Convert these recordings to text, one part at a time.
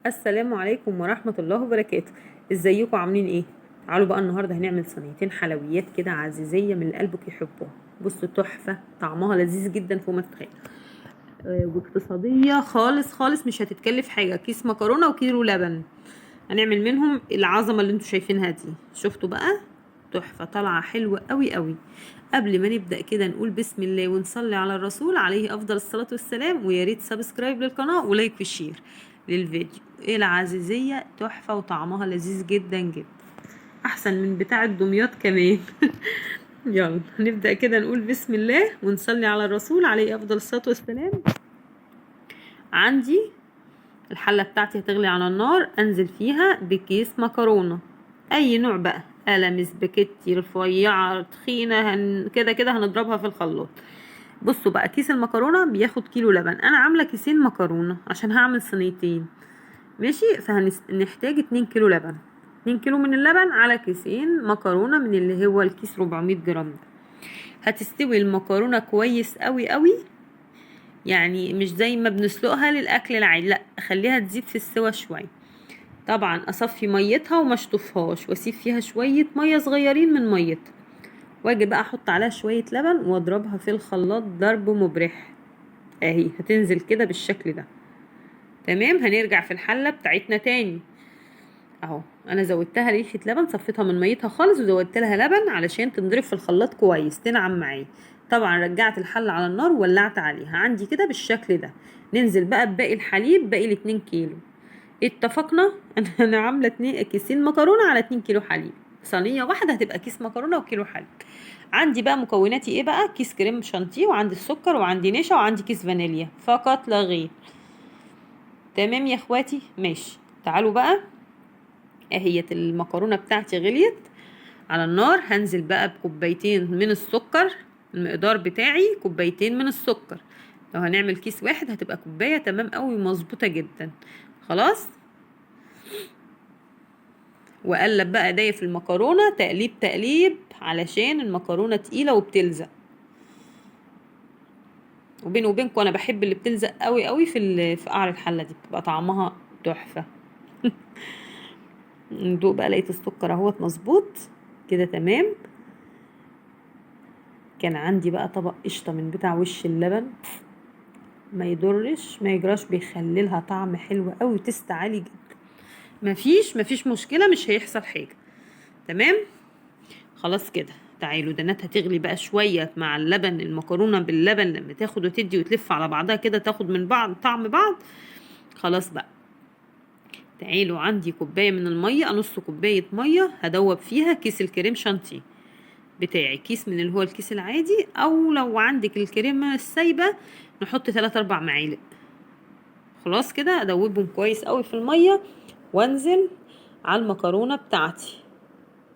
السلام عليكم ورحمة الله وبركاته. ازيكم عاملين ايه؟ تعالوا بقى النهارده هنعمل صينيتين حلويات كده عزيزية من اللي قلبك يحبوها. بصوا تحفة، طعمها لذيذ جدا فوق ما تتخيل. واقتصادية خالص خالص، مش هتتكلف حاجة. كيس مكرونة وكيلو لبن، هنعمل منهم العظمة اللي انتوا شايفينها دي. شفتوا بقى؟ تحفة، طالعة حلوة قوي قوي. قبل ما نبدأ كده نقول بسم الله ونصلي على الرسول عليه أفضل الصلاة والسلام، ويا ريت سبسكرايب للقناة ولايك وشير للفيديو. ايه العزيزية، تحفة وطعمها لذيذ جدا جدا، أحسن من بتاع الدمياط كمان. يلا نبدأ كده نقول بسم الله ونصلي على الرسول عليه أفضل الصلاة والسلام. عندي الحلة بتاعتي هتغلي على النار، انزل فيها بكيس مكرونة اي نوع بقى، قلم، سباكيتي، رفيعة، تخينة، كده كده هنضربها في الخلاط. بصوا بقى، كيس المكرونة بياخد كيلو لبن، انا عاملة كيسين مكرونة عشان هعمل صينيتين. ماشي، فهنحتاج 2 كيلو لبن. 2 كيلو من اللبن على كيسين مكرونة من اللي هو الكيس 400 جرام ده. هتستوي المكرونة كويس قوي قوي، يعني مش زي ما بنسلقها للاكل العادي، لا خليها تزيد في السوا شويه. طبعا اصفي ميتها وما اشطفهاش واسيب فيها شويه ميه صغيرين من ميتها، واجي بقى احط عليها شويه لبن واضربها في الخلاط ضرب مبرح. اهي هتنزل كده بالشكل ده. تمام، هنرجع في الحله بتاعتنا تاني. اهو انا زودتها ريحه لبن، صفيتها من ميتها خالص وزودت لها لبن علشان تنضرب في الخلاط كويس تنعم معايا. طبعا رجعت الحله على النار وولعت عليها عندي كده بالشكل ده. ننزل بقى بباقي الحليب، باقي ال2 كيلو. اتفقنا. انا عامله 2 كيسين مكرونه على 2 كيلو حليب. صينيه واحده هتبقى كيس مكرونه وكيلو حليب. عندي بقى مكوناتي ايه بقى: كيس كريم شانتيه، وعندي السكر، وعندي نشا، وعندي كيس فانيليا فقط لا غير. تمام يا اخواتي، ماشي. تعالوا بقى، اهي المكرونه بتاعتي غليت على النار. هنزل بقى بكوبايتين من السكر، المقدار بتاعي كوبايتين من السكر. لو هنعمل كيس واحد هتبقى كوبايه تمام قوي ومظبوطه جدا. خلاص. واقلب بقى ايديا في المكرونه تقليب تقليب علشان المكرونه تقيله وبتلزق. وبيني وبينكم انا بحب اللي بتلزق قوي قوي في قعر الحله دي، بتبقى طعمها تحفه. ندوق بقى، لقيت السكر اهوت مظبوط كده تمام. كان عندي بقى طبق قشطه من بتاع وش اللبن، ما يضرش ما يجراش، بيخليلها طعم حلو قوي وتست عالي جدا. مفيش مشكله، مش هيحصل حاجه. تمام. خلاص كده. تعالوا دنات هتغلي بقى شويه مع اللبن، المكرونه باللبن لما تاخد وتدي وتلف على بعضها كده تاخد من بعض طعم بعض. خلاص بقى. تعالوا، عندي كوبايه من الميه، نص كوبايه ميه هدوب فيها كيس الكريم شانتيه بتاعي، كيس من اللي هو الكيس العادي، او لو عندك الكريمه السايبه نحط 3 4 معالق. خلاص كده، ادوبهم كويس قوي في الميه وانزل على المكرونه بتاعتي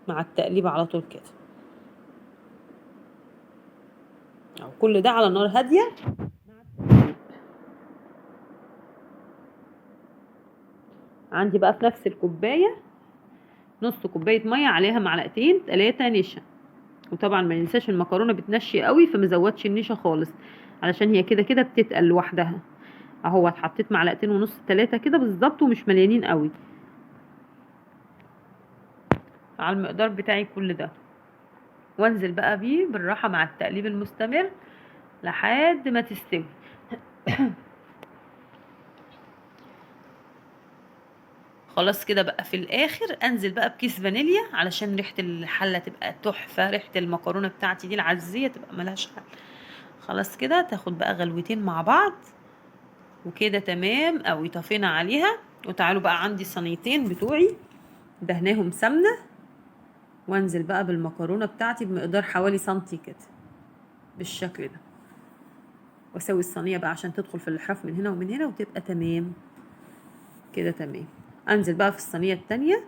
مع التقليب على طول كده. أو كل ده على نار هاديه. عندي بقى في نفس الكوبايه نص كوبايه ميه عليها معلقتين 3 نشا. وطبعا ما ننساش المكرونه بتنشي قوي، فمزودش النشا خالص علشان هي كده كده بتتقل لوحدها. اهو حطيت معلقتين ونص 3 كده بالظبط، ومش مليانين قوي، على المقدار بتاعي كل ده. وانزل بقى بيه بالراحه مع التقليب المستمر لحد ما تستوي. خلاص كده بقى، في الاخر انزل بقى بكيس فانيليا علشان ريحه الحله تبقى تحفه، ريحه المكرونه بتاعتي دي العزيزيه تبقى ملهاش حل. خلاص كده، تاخد بقى غلوتين مع بعض وكده تمام قوي. طفينا عليها. وتعالوا بقى، عندي صينيتين بتوعي دهناهم سمنه، وانزل بقى بالمكرونه بتاعتي بمقدار حوالي سنتي كده بالشكل ده. واسوي الصينيه بقى عشان تدخل في الحرف من هنا ومن هنا وتبقى تمام كده تمام. انزل بقى في الصينيه التانية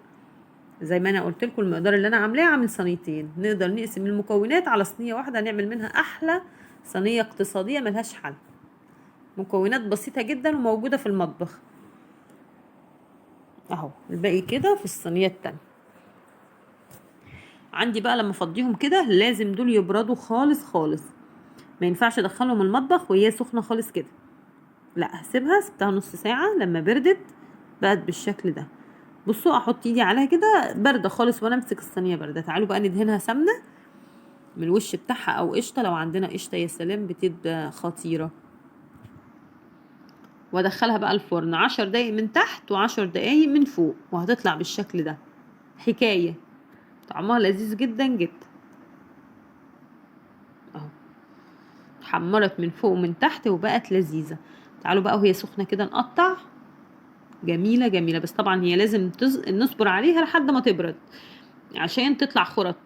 زي ما انا قلت لكم، المقدار اللي انا عاملاه عامل صينيتين، نقدر نقسم المكونات على صينيه واحده نعمل منها احلى صينيه اقتصاديه ملهاش حل. مكونات بسيطه جدا وموجوده في المطبخ. اهو الباقي كده في الصينيه التانية. عندي بقى لما افضيهم كده لازم دول يبردوا خالص خالص، ما ينفعش ادخلهم المطبخ وهي سخنه خالص كده، لا هسيبها، سبتها نص ساعه. لما بردت بقت بالشكل ده. بصوا احط ايدي عليها كده بارده خالص وانا امسك الصينيه بارده. تعالوا بقى ندهنها سمنه من الوش بتاعها او قشطه، لو عندنا قشطه يا سلام بتبقى خطيره. وادخلها بقى الفرن 10 دقايق من تحت و10 دقايق من فوق، وهتطلع بالشكل ده حكايه. طعمها لذيذ جدا جدا اهو، اتحمرت من فوق ومن تحت وبقت لذيذه. تعالوا بقى وهي سخنه كده نقطع. جميله جميله، بس طبعا هي لازم نصبر عليها لحد ما تبرد عشان تطلع خرط.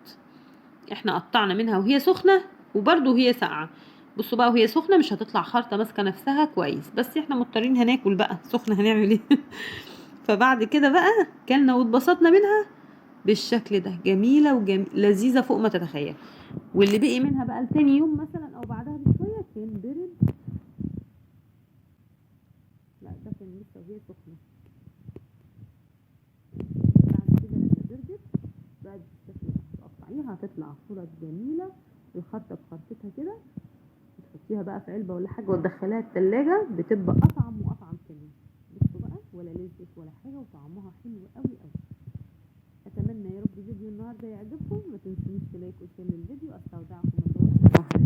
احنا قطعنا منها وهي سخنه وبرده وهي ساقعه. بصوا بقى وهي سخنه مش هتطلع خرطه ماسكه نفسها كويس، بس احنا مضطرين هناكل بقى سخنه، هنعمل ايه؟ فبعد كده بقى كلنا واتبسطنا منها بالشكل ده. جميله لذيذه فوق ما تتخيل. واللي بقي منها بقى لتاني يوم مثلا او بعدها بشويه كان برد. لا ده كان لسه وهي سخنه. بعد كده لما بردت بقى بالشكل ده تقطعيها هتطلع خرط جميله. الخرطه بخرطتها كده تحطيها بقى في علبه ولا حاجه وتدخليها التلاجة بتبقى اطعم واطعم كمان. بصوا بقى ولا لزقت ولا حاجه وطعمها حلو قوي قوي. اتمنى يا رب فيديو النهارده يعجبكم. ما تنسونيش تلايك وشير للفيديو. استودعكم الله.